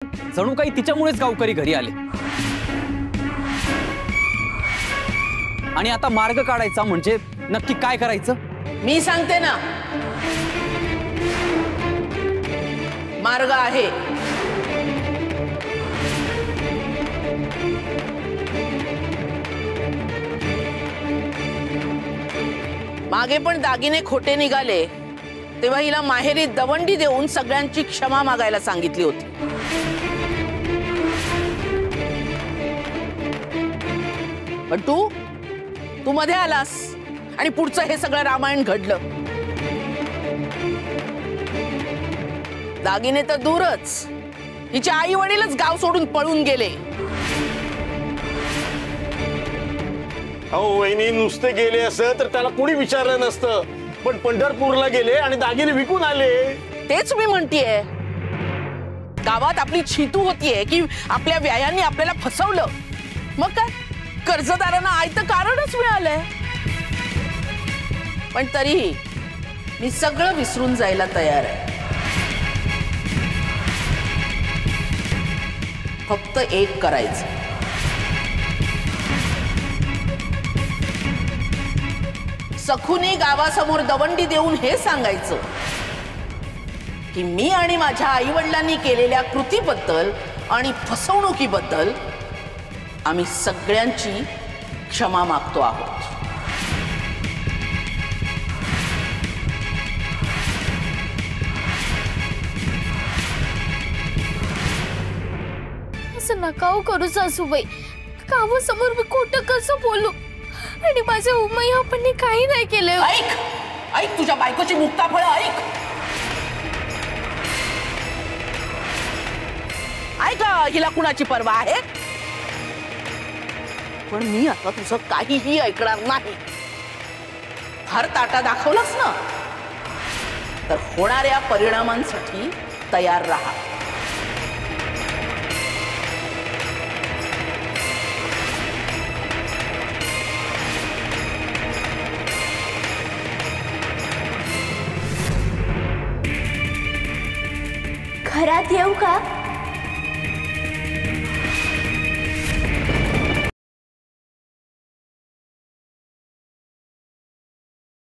जणू काही तिच्यामुळेच गावकरी घरी आले। आणि आता मार्ग काढायचा म्हणजे नक्की काय करायचं? मी सांगते ना, मार्ग आहे। मागे पण दागिने खोटे निघाले तेव्हा हिला माहेरी दवंडी देऊन सगळ्यांची क्षमा मागायला सांगितली होती। पण तू मध्ये आलास आणि पुढचं हे सगळं रामायण घडलं। दागिने तर दूरच, हिचे आई वडीलच गाव सोडून पळून गेले। अहो वहिनी, नुसते गेले असं तर त्याला कोणी विचारलं नसतं, पण पंढरपूरला गेले आणि दागिने विकून आले। तेच मी म्हणतेय, गावात आपली छितू होतीये की आपल्या व्यायांनी आपल्याला फसवलं। मग काय, कर्जदारांना आयतं कारणच मिळालंय। पण तरीही मी सगळं विसरून जायला तयार आहे। फक्त एक करायचं, सखुनी गावासमोर दवंडी देऊन हे सांगायचं की मी आणि माझ्या आई वडिलांनी केलेल्या कृतीबद्दल आणि फसवणुकीबद्दल आम्ही सगळ्यांची क्षमा मागतो आहोत। असं नका करू सासूबाई, गावासमोर मी खोटं कसं बोलू? आणि माझ्या उमई आपण काही नाही केलं। ऐक ऐक, तुझ्या बायकोची मुक्ताफळ ऐक। ऐक, हिला कुणाची पर्वा आहे? पण मी आता तुझं काहीही ऐकणार नाही। फार ताटा दाखवलास ना तर होणाऱ्या परिणामांसाठी तयार राहा। घरात येऊ का?